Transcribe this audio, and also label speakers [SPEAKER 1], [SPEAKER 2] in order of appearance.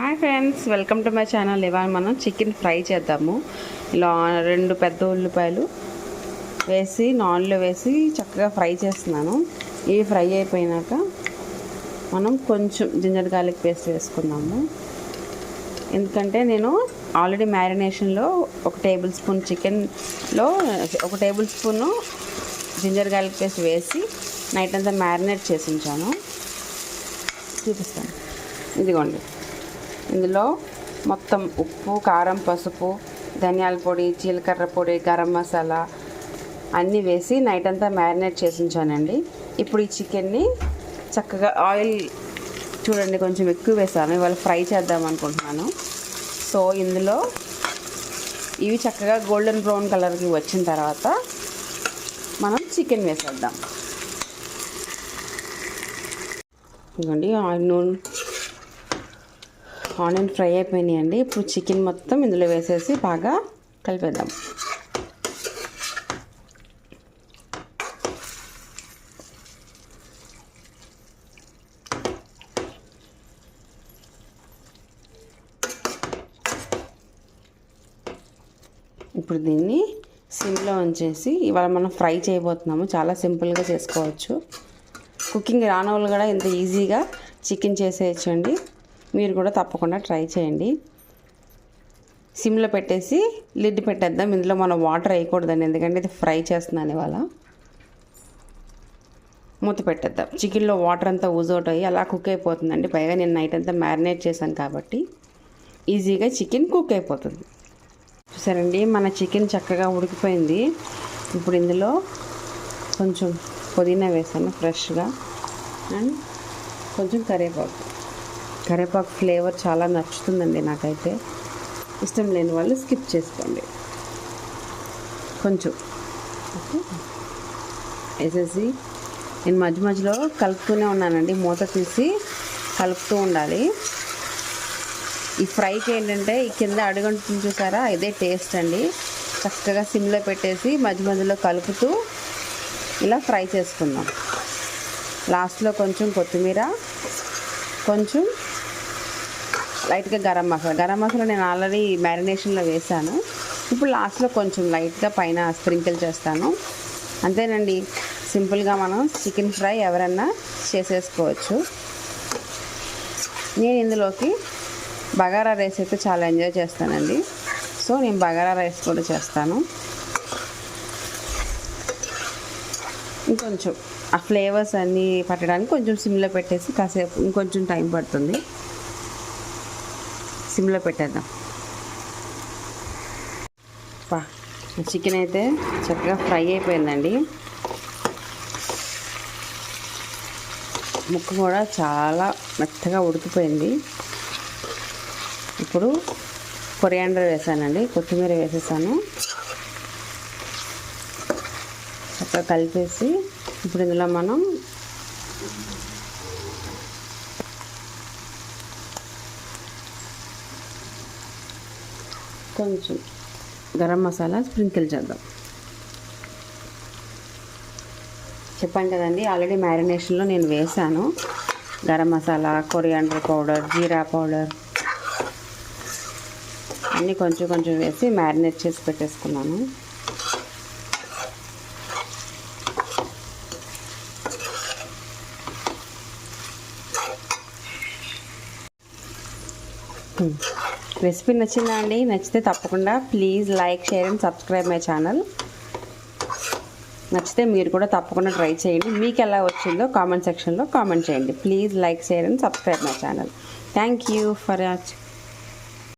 [SPEAKER 1] Hi friends, welcome to my channel. ఇవాళ మనం chicken fry చేద్దాము. ఇలా 2 పెద్ద ఉల్లిపాయలు వేసి నాన్లో వేసి చక్కగా ఫ్రై చేస్తున్నాను. ఇవి ఫ్రై అయిపోయినాక మనం కొంచెం జింజర్ గార్లిక్ పేస్ట్ వేసుకుందాము. ఎందుకంటే నేను ఆల్రెడీ మ్యారినేషన్లో 1 టేబుల్ స్పూన్ చికెన్లో 1 tablespoon ginger garlic paste వేసి నైట్ అంతా మ్యారినేట్ చేసి ఉంచాను. చూపిస్తాను, ఇదిగోండి. ఇందులో మొత్తం ఉప్పు, కారం, పసుపు, ధనియాల పొడి, జీలకర్ర పొడి, గరం మసాలా అన్నీ వేసి నైట్ అంతా మ్యారినేట్ చేసి ఉంచానండి. ఇప్పుడు ఈ చికెన్ని చక్కగా ఆయిల్ చూడండి కొంచెం ఎక్కువ వేసాను, ఇవాళ ఫ్రై చేద్దాం అనుకుంటున్నాను. సో ఇందులో ఇవి చక్కగా గోల్డెన్ బ్రౌన్ కలర్కి వచ్చిన తర్వాత మనం చికెన్ వేసేద్దాం. ఇదిగోండి ఆనియన్ ఫ్రై అయిపోయినాయండి. ఇప్పుడు చికెన్ మొత్తం ఇందులో వేసేసి బాగా కలిపేద్దాం. ఇప్పుడు దీన్ని సిమ్లో ఉంచేసి ఇవాళ మనం ఫ్రై చేయబోతున్నాము. చాలా సింపుల్గా చేసుకోవచ్చు. కుకింగ్ రాని వాళ్ళు కూడా ఇంత ఈజీగా చికెన్ చేసేయచ్చండి. మీరు కూడా తప్పకుండా ట్రై చేయండి. సిమ్లో పెట్టేసి లిడ్ పెట్టేద్దాం. ఇందులో మనం వాటర్ వేయకూడదండి, ఎందుకంటే ఇది ఫ్రై చేస్తున్నాను ఇవాళ. మూత పెట్టేద్దాం. చికెన్లో వాటర్ అంతా ఊజౌట్ అయ్యి అలా కుక్ అయిపోతుందండి. పైగా నేను నైట్ అంతా మ్యారినేట్ చేశాను కాబట్టి ఈజీగా చికెన్ కుక్ అయిపోతుంది. చూసారండి, మన చికెన్ చక్కగా ఉడికిపోయింది. ఇప్పుడు ఇందులో కొంచెం పుదీనా వేసాను ఫ్రెష్గా, అండ్ కొంచెం కరివేపాకు ఫ్లేవర్ చాలా నచ్చుతుందండి నాకైతే. ఇష్టం లేని వాళ్ళు స్కిప్ చేసుకోండి. కొంచెం వేసేసి నేను మధ్యలో కలుపుతూనే ఉన్నానండి. మూత తీసి కలుపుతూ ఉండాలి. ఈ ఫ్రైకి ఏంటంటే ఈ కింద అడుగంటుంది చూసారా, ఇదే టేస్ట్ అండి. చక్కగా సిమ్లో పెట్టేసి మధ్యలో కలుపుతూ ఇలా ఫ్రై చేసుకుందాం. లాస్ట్లో కొంచెం కొత్తిమీర, కొంచెం లైట్గా గరం మసాలా నేను ఆల్రెడీ మ్యారినేషన్లో వేసాను. ఇప్పుడు లాస్ట్లో కొంచెం లైట్గా పైన స్ప్రింకిల్ చేస్తాను. అంతేనండి, సింపుల్గా మనం చికెన్ ఫ్రై ఎవరన్నా చేసేసుకోవచ్చు. నేను ఇందులోకి బగారా రైస్ అయితే చాలా ఎంజాయ్ చేస్తానండి. సో నేను బగారా రైస్ కూడా చేస్తాను. ఇంకొంచెం ఆ ఫ్లేవర్స్ అన్నీ పట్టడానికి కొంచెం సిమ్లో పెట్టేసి కాసేపు ఇంకొంచెం టైం పడుతుంది. సిమ్లో పెట్టేద్దాం. చికెన్ అయితే చక్కగా ఫ్రై అయిపోయిందండి. ముక్క కూడా చాలా మెత్తగా ఉడికిపోయింది. ఇప్పుడు కొరియాండర్ వేసానండి, కొత్తిమీర వేసేసాను. చక్కగా కలిపేసి ఇప్పుడు ఇందులో మనం కొంచెం గరం మసాలా స్ప్రింకిల్ చేద్దాం. చెప్పాను కదండి, ఆల్రెడీ మ్యారినేషన్లో నేను వేసాను. గరం మసాలా, కొరియాండర్ పౌడర్, జీరా పౌడర్ అన్నీ కొంచెం వేసి మ్యారినేట్ చేసి పెట్టేసుకున్నాను. రెసిపీ నచ్చిందా అండి? నచ్చితే తప్పకుండా please like, share and subscribe my channel. నచ్చితే మీరు కూడా తప్పకుండా ట్రై చేయండి. మీకు ఎలా వచ్చిందో కామెంట్ సెక్షన్లో కామెంట్ చేయండి. Please like, share and subscribe my channel. Thank you for watching.